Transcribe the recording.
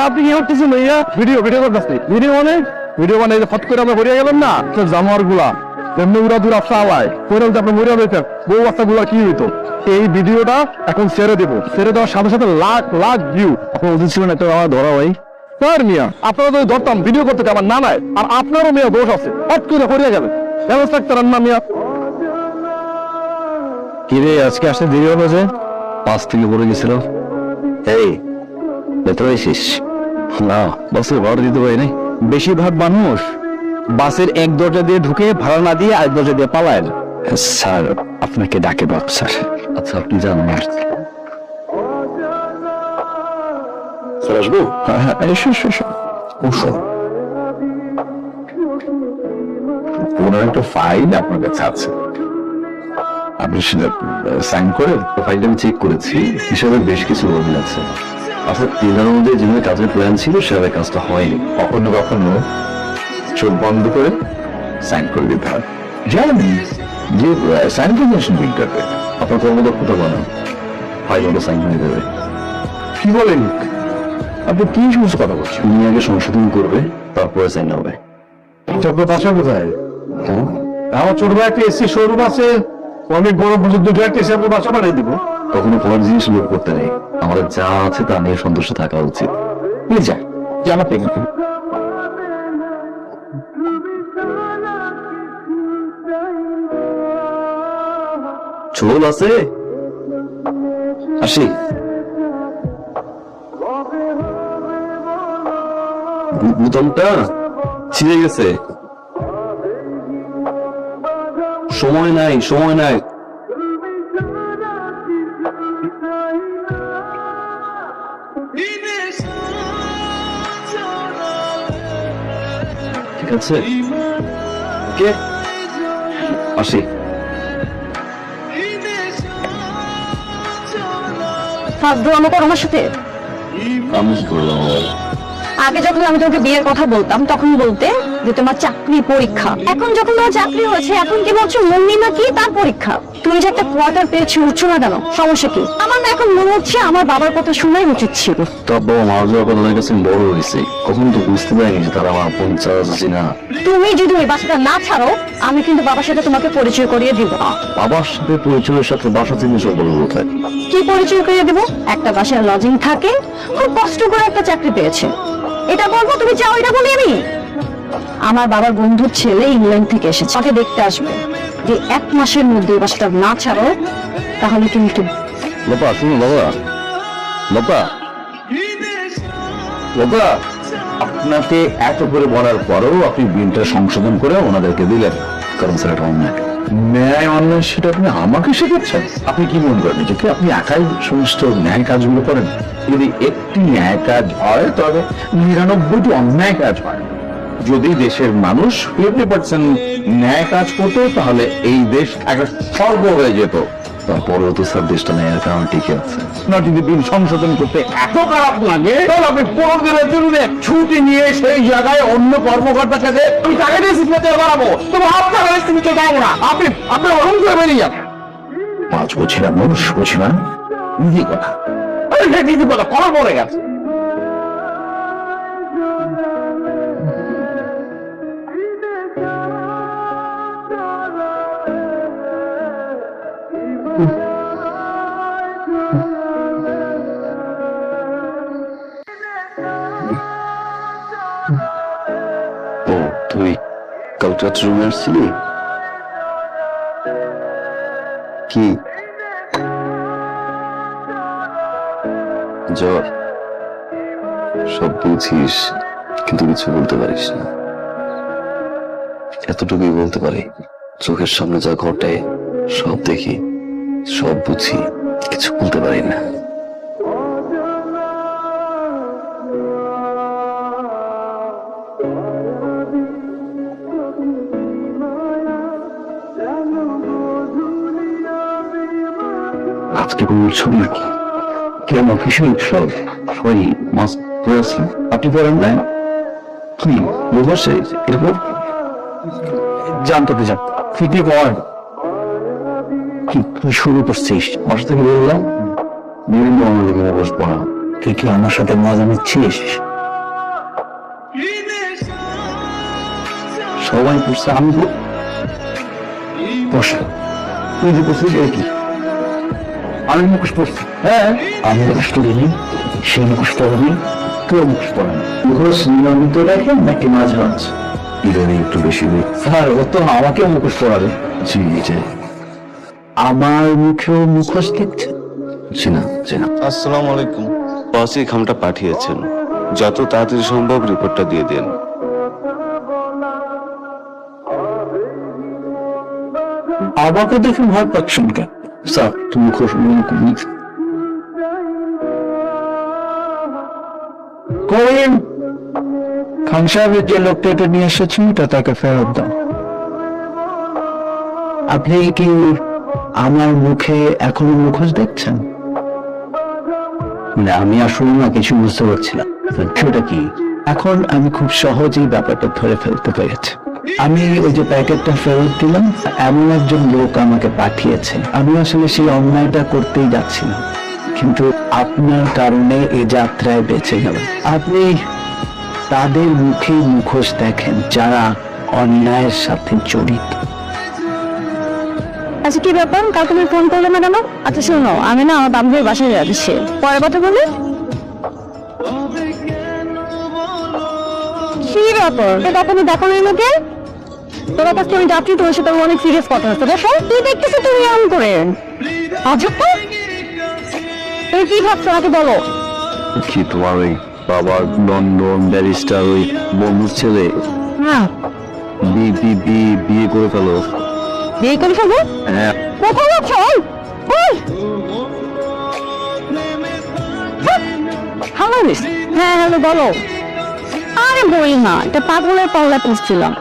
আপনি কি করতেছেন ভাইয়া? ভিডিও করতেছি। ভিডিও মানে ভিডিও মানে ফট করে আমরা ভরিয়ে গেলাম না জানোয়ার গুলা এমনি উড়া দূর আফসা আওয়ায় করে আপনার মরিয়া হয়েছেন বউ বাচ্চা গুলা কি হইতো। এই ভিডিওটা এখন ছেড়ে দেবো, ছেড়ে দেওয়ার সাথে সাথে লাখ লাখ ভিউ। আপনার উচিত ছিল না আমার ধরা ভাই। স্যার মিয়া আপনারা যদি ধরতাম ভিডিও করতে আমার না নাই, আর আপনারও মেয়ে দোষ আছে, ফট করে ভরিয়ে গেলেন। ব্যবস্থা রাখতে না মিয়া। কিরে আজকে আসতে দেরি হলো যে? 5 থেকে পড়ে গেছিল। এই ভেতরে এসিস না, বাসের ভাড়া দিতে পারি নাই। বেশিরভাগ মানুষ বাসের এক দরজা দিয়ে ঢুকে ভাড়া না দিয়ে আরেক দরজা দিয়ে পালায়। স্যার আপনাকে ডাকে বাপ স্যার। আচ্ছা আপনি যান না স্যার। আসবো? হ্যাঁ এসো এসো এসো। কোনো একটা ফাইল আপনার কাছে আছে, আপনি সেটা সাইন করে। ফাইলটা আমি চেক করেছি, হিসাবে বেশ কিছু অমিল আছে। আসলে দিনের মধ্যে যেভাবে কাজের প্ল্যান ছিল সেভাবে কাজটা হয়নি। কখনো কখনো চোখ বন্ধ করে সাইন করে দিতে হয়। জানেন যে সাইন কনভেনশন বিল করবে আপনার কর্মদক্ষতা বানান, ফাইল ওটা সাইন হয়ে যাবে। কি বলেন আপনি? কি সমস্ত কথা বলছেন? উনি আগে সংশোধন করবে, তারপরে সাইন হবে। আপনার বাসা কোথায়? আমার ছোট ভাই একটা এসি শোরুম আছে, অনেক বড় পর্যন্ত একটা এসে আপনার বাসা বানিয়ে দিব। কখনো পরের জিনিস লোক করতে নেই, আমাদের যা আছে তা নিয়ে সন্তুষ্ট থাকা উচিত। যা জানা পেয়ে ঝোল আছে, আসি। বুতামটা ছিঁড়ে গেছে, সময় নাই সময় নাই। ঠিক আছে কে আসি। আমার সাথে আমি কি করলাম? আগে যখন আমি তোমাকে বিয়ের কথা বলতাম তখন বলতে যে তোমার চাকরি পরীক্ষা। এখন যখন তোমার চাকরি হয়েছে এখন কি বলছো মন্দিমা কি তার পরীক্ষা? তুমি যে একটা কোয়ার্টার পেয়েছো উঠছো না কেন? সমস্যা কি? আমার না এখন মনে হচ্ছে আমার বাবার কথা শোনাই উচিত ছিল। তোর বাবা মারা যাওয়ার পর ওদের কাছে বড় হয়েছে, কখন তো বুঝতে পারিনি যে তারা আমার 50 না। তুমি যদি ওই বাসাটা না ছাড়ো আমি কিন্তু বাবার সাথে তোমাকে পরিচয় করিয়ে দিব। বাবার সাথে পরিচয়ের সাথে বাসা চিনি সব বড় কোথায়? কি পরিচয় করিয়ে দিব? একটা বাসায় লজিং থাকে, খুব কষ্ট করে একটা চাকরি পেয়েছে। এটা বলবো তুমি চাও এটা বলি আমি? আমার বাবার বন্ধুর ছেলে ইংল্যান্ড থেকে এসেছে, তাকে দেখতে আসবে। যে 1 মাসের মধ্যে বাসাটা না ছাড়ো তাহলে কিন্তু। লোপা শুনো, বাবা লোপা লোপা, আপনাকে এত করে বলার পরেও আপনি বিলটা সংশোধন করে ওনাদেরকে দিলেন, কারণ স্যার এটা অন্যায়। ন্যায় অন্যায় সেটা আপনি আমাকে শেখাচ্ছেন? আপনি কি মনে করেন নিজেকে আপনি একাই সমস্ত ন্যায় কাজগুলো করেন? যদি একটি ন্যায় কাজ হয় তবে 99টি অন্যায় কাজ হয়। যদি দেশের মানুষ 50% ন্যায় কাজ করতো তাহলে এই দেশ একটা স্বর্গ হয়ে যেত। তারপরেও তো স্যার দেশটা ন্যায়ের কারণ টিকে আছে। আপনার যদি বিল সংশোধন করতে এত খারাপ লাগে তাহলে আপনি 15 দিনের জন্য ছুটি নিয়ে সেই জায়গায় অন্য কর্মকর্তার সাথে আমি টাকা দিয়ে সিগনেচার বাড়াবো, তবে আপনার সিগনেচার যাবো না। আপনি অরম করে বেরিয়ে যান। 5 বছর মানুষ বুঝি না, নিজে কথা নিজে কথা করা পড়ে গেছে। ও তুই কালকে রুমে আসছিলি? কি জ্বর? সব বুঝিস কিন্তু কিছু বলতে পারিস না। এতটুকুই বলতে পারি, চোখের সামনে যা ঘটে সব দেখি, সব বুঝি, কিছু বলতে পারি না। আজকে বলছো নাকি? কেন অফিসিয়াল সব সবাই মাস্ক পরে আসলেন, আপনি পরেন না? কি বসে এরপর জানতো যান ফিটি বল কি তুই শুরু করছিস? বাসা থেকে বললাম বিভিন্ন আমাদেরকে মুখোশ পড়া। তুই কি আমার সাথে মজা নিচ্ছিস? সবাই পড়ছে, আমি বসে তুই যে পড়ছিস এটা কি? আমি মুখোশ পড়ছি। হ্যাঁ, আমি মুখোশ পড়িনি, সে মুখোশ পড়ানি, কেউ মুখোশ পড়ানি। মুখোশ নিয়মিত রাখেন নাকি মাঝে মাঝে? ইদানিং একটু বেশি দিই। স্যার ও তো আমাকেও মুখোশ পড়াবে। জি জি, আমার মুখেও মুখোশ দেখছে। জি না, জি না। আসসালামু আলাইকুম। বস এই খামটা পাঠিয়েছেন, যত তাড়াতাড়ি সম্ভব রিপোর্টটা দিয়ে দেন। আমাকে দেখে ভয় পাচ্ছেন কেন? স্যার তুমি মুখোশ করিম, খান সাহেবের যে লোকটা এটা নিয়ে এসেছি এটা তাকে ফেরত দাও। আপনি কি আমার মুখে এখনো মুখোশ দেখছেন? মানে আমি আসলে না কিছু বুঝতে পারছি না। সেটা কি? এখন আমি খুব সহজেই ব্যাপারটা ধরে ফেলতে পেরেছি। আমি ওই যে প্যাকেটটা ফেরত দিলাম, এমন একজন লোক আমাকে পাঠিয়েছে। আমি আসলে সেই অন্যায়টা করতেই যাচ্ছিলাম, কিন্তু আপনার কারণে এই যাত্রায় বেঁচে গেলাম। আপনি তাদের মুখে মুখোশ দেখেন যারা অন্যায়ের সাথে জড়িত। আচ্ছা কি ব্যাপার, কাল তুমি ফোন করলে না কেন? আচ্ছা শোনো, আমি না আমার বান্ধবীর বাসায় যাচ্ছি, পরে কথা বলি। কি ব্যাপার, এটা তুমি দেখো না আমাকে? তোমার কাছে আমি যাচ্ছি, তোমার সাথে অনেক সিরিয়াস কথা হচ্ছে। দেখো তুই দেখতেছো, তুমি এমন করে আজব তো। তুমি কি ভাবছো আমাকে বলো? কি তোমার ওই বাবার লন্ডন ব্যারিস্টার ওই বন্ধুর ছেলে হ্যাঁ, বিয়ে করে ফেলো? বিয়ে করে ফেলবো? হ্যাঁ। কোথায় যাচ্ছ? হ্যাঁ হ্যালো বলো। আরে বলি না, এটা পাগলের পাল্লা পড়ছিলাম।